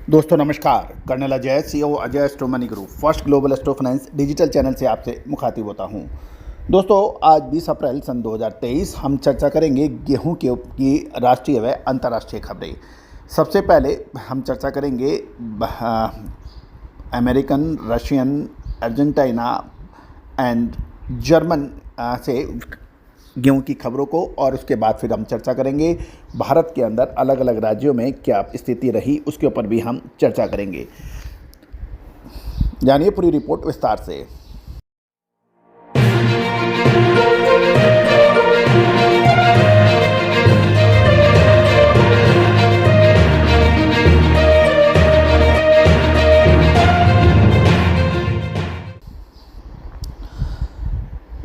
दोस्तों नमस्कार। Colonel Ajay, CEO Ajay astro money group first global astro finance digital channel से आपसे मुखातिब होता हूं। दोस्तों आज 20 अप्रैल सन 2023 हम चर्चा करेंगे गेहूं की राष्ट्रीय व अंतर्राष्ट्रीय खबरें। सबसे पहले हम चर्चा करेंगे American, Russian, Argentina and German से गेहूं की खबरों को, और उसके बाद फिर हम चर्चा करेंगे भारत के अंदर अलग अलग राज्यों में क्या स्थिति रही, उसके ऊपर भी हम चर्चा करेंगे। जानिए पूरी रिपोर्ट विस्तार से।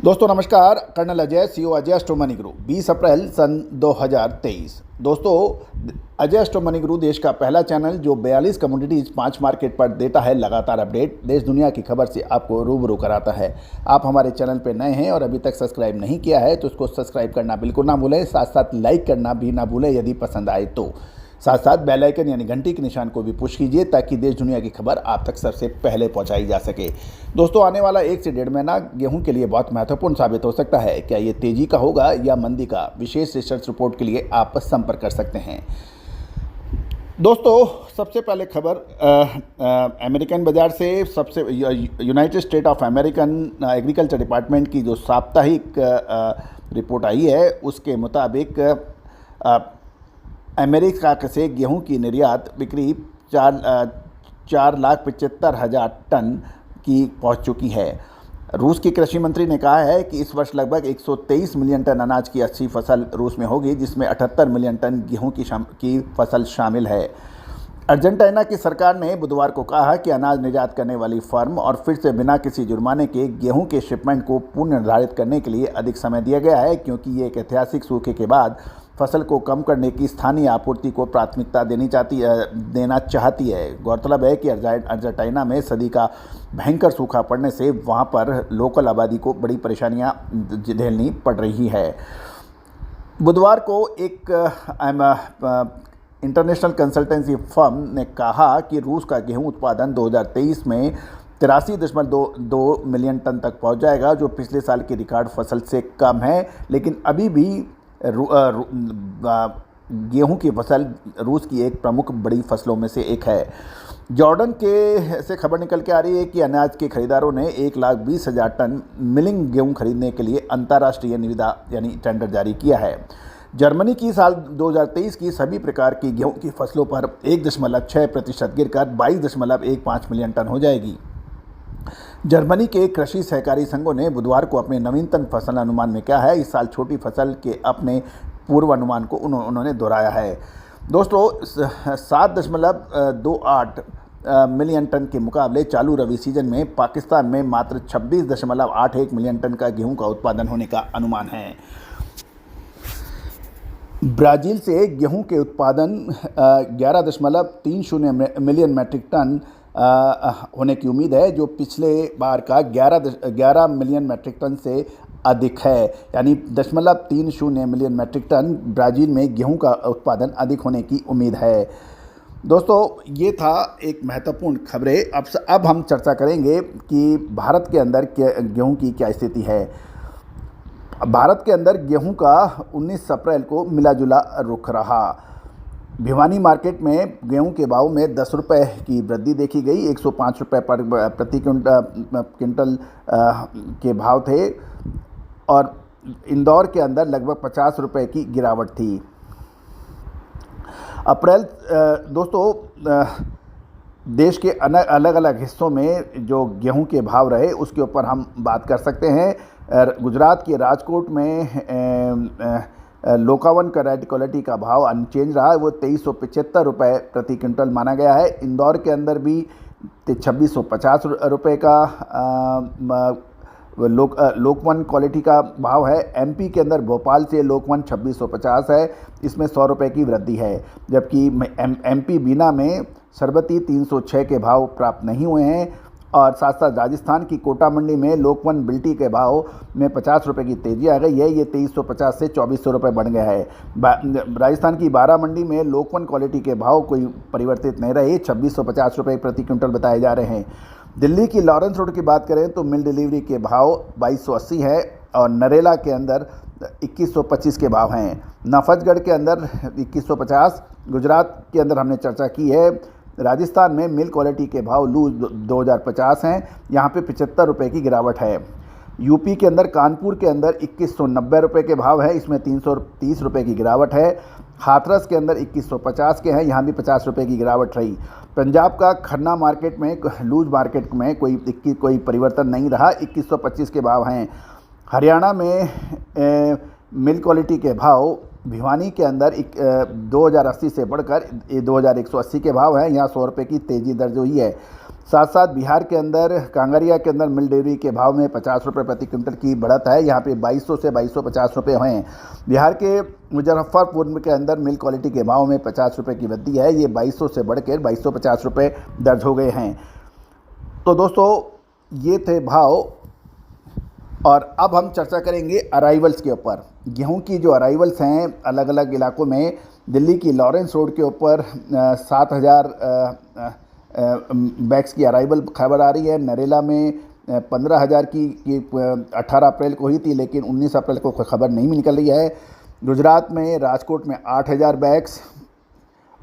दोस्तों नमस्कार। Colonel Ajay, CEO Ajay astro money group 20 April सन 2023। दोस्तों अजय एस्ट्रो मनी ग्रुप देश का पहला चैनल जो 42 कम्युनिटीज़ 5 मार्केट पर देता है लगातार अपडेट, देश दुनिया की खबर से आपको रूबरू कराता है। आप हमारे चैनल पर नए हैं और अभी तक सब्सक्राइब नहीं किया है तो उसको सब्सक्राइब करना बिल्कुल ना भूलें, साथ साथ लाइक करना भी ना भूलें यदि पसंद आए तो। साथ साथ बेल आइकन यानी घंटी के निशान को भी पुश कीजिए ताकि देश दुनिया की खबर आप तक सबसे पहले पहुंचाई जा सके। दोस्तों आने वाला 1 से 1.5 महीना गेहूं के लिए बहुत महत्वपूर्ण साबित हो सकता है। क्या ये तेजी का होगा या मंदी का? विशेष रिसर्च रिपोर्ट के लिए आप संपर्क कर सकते हैं। दोस्तों सबसे पहले खबर अमेरिकन बाजार से। सबसे United state of American agriculture department की जो साप्ताहिक रिपोर्ट आई है उसके मुताबिक अमेरिका से गेहूं की निर्यात बिक्री 4,75,000 टन की पहुंच चुकी है। रूस की कृषि मंत्री ने कहा है कि इस वर्ष लगभग 123 मिलियन टन अनाज की अच्छी फसल रूस में होगी, जिसमें 78 मिलियन टन गेहूं की फसल शामिल है। अर्जेंटीना की सरकार ने बुधवार को कहा कि अनाज निर्यात करने वाली फर्म और फिर से बिना किसी जुर्माने के गेहूं के शिपमेंट को पुनर्निर्धारित करने के लिए अधिक समय दिया गया है, क्योंकि ये एक ऐतिहासिक सूखे के बाद फसल को कम करने की स्थानीय आपूर्ति को प्राथमिकता देना चाहती है। गौरतलब है कि अर्जेंटीना में सदी का भयंकर सूखा पड़ने से वहां पर लोकल आबादी को बड़ी परेशानियां झेलनी पड़ रही है। बुधवार को एक इंटरनेशनल कंसल्टेंसी फर्म ने कहा कि रूस का गेहूं उत्पादन 2023 में 83.2 मिलियन टन तक पहुंच जाएगा, जो पिछले साल की रिकॉर्ड फसल से कम है। लेकिन अभी भी गेहूं की फसल रूस की एक प्रमुख बड़ी फसलों में से एक है। जॉर्डन के से खबर निकल के आ रही है कि अनाज के खरीदारों ने 1,20,000 टन मिलिंग गेहूं खरीदने के लिए अंतर्राष्ट्रीय निविदा यानी टेंडर जारी किया है। जर्मनी की साल 2023 की सभी प्रकार की गेहूं की फसलों पर 1.6% गिरकर 22.15 मिलियन टन हो जाएगी। जर्मनी के कृषि सहकारी संघों ने बुधवार को अपने नवीनतम फसल अनुमान में कहा है। इस साल छोटी फसल के अपने पूर्व अनुमान को उन्होंने दोहराया है। दोस्तों 7.28 मिलियन टन के मुकाबले चालू रबी सीजन में पाकिस्तान में मात्र 26.81 मिलियन टन का गेहूं का उत्पादन होने का अनुमान है। ब्राज़ील से गेहूं के उत्पादन 11.30 मिलियन मैट्रिक टन होने की उम्मीद है, जो पिछले बार का 11 मिलियन मैट्रिक टन से अधिक है। यानी 0.30 मिलियन मैट्रिक टन ब्राज़ील में गेहूं का उत्पादन अधिक होने की उम्मीद है। दोस्तों ये था एक महत्वपूर्ण खबरें। अब हम चर्चा करेंगे कि भारत के अंदर गेहूं की क्या स्थिति है। भारत के अंदर गेहूं का 19 अप्रैल को मिला-जुला रुख रहा। भिवानी मार्केट में गेहूं के भाव में 10 रुपये की वृद्धि देखी गई। 105 रुपये प्रति क्विंटल के भाव थे और इंदौर के अंदर लगभग 50 रुपये की गिरावट थी। दोस्तों देश के अलग अलग हिस्सों में जो गेहूं के भाव रहे उसके ऊपर हम बात कर सकते हैं। गुजरात के राजकोट में लोकावन क्वालिटी का भाव अनचेंज रहा है, वो 2375 रुपये प्रति क्विंटल माना गया है। इंदौर के अंदर भी 2650 रुपये का लोकवन क्वालिटी का भाव है। एमपी के अंदर भोपाल से लोकवन 2650 है, इसमें 100 रुपये की वृद्धि है। जबकि एमपी बीना में सरबती 306 के भाव प्राप्त नहीं हुए हैं और साथ साथ राजस्थान की कोटा मंडी में लोकवन बिल्टी के भाव में 50 रुपये की तेज़ी आ गई है। ये 2350 से 2400 रुपये बढ़ गया है। राजस्थान की बारा मंडी में लोकवन क्वालिटी के भाव कोई परिवर्तित नहीं रहे, 2650 रुपये प्रति क्विंटल बताए जा रहे हैं। दिल्ली की लॉरेंस रोड की बात करें तो मिल डिलीवरी के भाव 2280 है और नरेला के अंदर 2125 के भाव हैं। नफजगढ़ के अंदर 2150, गुजरात के अंदर हमने चर्चा की है। राजस्थान में मिल क्वालिटी के भाव लूज 2050 हैं, यहाँ पे 75 रुपये की गिरावट है। यूपी के अंदर कानपुर के अंदर 2190 रुपये के भाव है, इसमें 330 रुपये की गिरावट है। हाथरस के अंदर 2150 के हैं, यहाँ भी 50 रुपये की गिरावट रही। पंजाब का खन्ना मार्केट में लूज मार्केट में कोई परिवर्तन नहीं रहा, 2125 के भाव हैं। हरियाणा में मिल क्वालिटी के भाव भिवानी के अंदर 2080 से बढ़कर 2180 के भाव हैं, यहाँ 100 रुपये की तेज़ी दर्ज हुई है। साथ साथ बिहार के अंदर कांगरिया के अंदर मिल डिलीवरी के भाव में 50 रुपये प्रति क्विंटल की बढ़त है, यहाँ पे 2200 से 2250 रुपये हैं। बिहार के मुजफ्फरपुर के अंदर मिल क्वालिटी के भाव में 50 रुपये की वृद्धि है, ये 2200 से बढ़कर 2250 रुपये दर्ज हो गए हैं। तो दोस्तों ये थे भाव, और अब हम चर्चा करेंगे अराइवल्स के ऊपर। गेहूं की जो अराइवल्स हैं अलग अलग इलाकों में, दिल्ली की लॉरेंस रोड के ऊपर 7000 बैग्स की अराइवल खबर आ रही है। नरेला में 15,000 की 18 अप्रैल को ही थी, लेकिन 19 अप्रैल को कोई खबर नहीं निकल रही है। गुजरात में राजकोट में 8000 बैग्स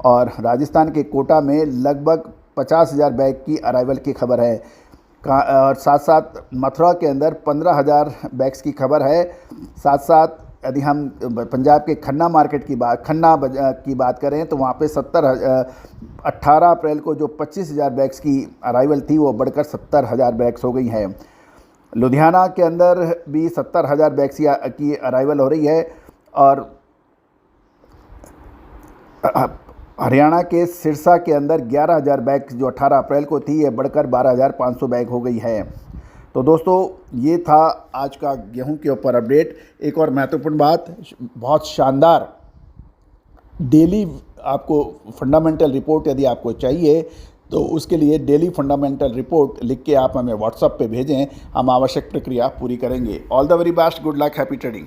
और राजस्थान के कोटा में लगभग 50,000 बैग की अराइवल की खबर है। और साथ साथ मथुरा के अंदर 15,000 बैग्स की खबर है। साथ साथ यदि हम पंजाब के खन्ना मार्केट की बात करें तो वहाँ पे 18 अप्रैल को जो 25,000 बैग्स की अराइवल थी वो बढ़कर 70,000 बैग्स हो गई है। लुधियाना के अंदर भी 70,000 बैग्स की अराइवल हो रही है। और हरियाणा के सिरसा के अंदर 11,000 बैग जो 18 अप्रैल को थी ये बढ़कर 12,500 बैग हो गई है। तो दोस्तों ये था आज का गेहूं के ऊपर अपडेट। एक और महत्वपूर्ण बात, बहुत शानदार डेली आपको फंडामेंटल रिपोर्ट यदि आपको चाहिए तो उसके लिए डेली फंडामेंटल रिपोर्ट लिख के आप हमें व्हाट्सएप पे भेजें, हम आवश्यक प्रक्रिया पूरी करेंगे। All the very best, good luck, happy trading.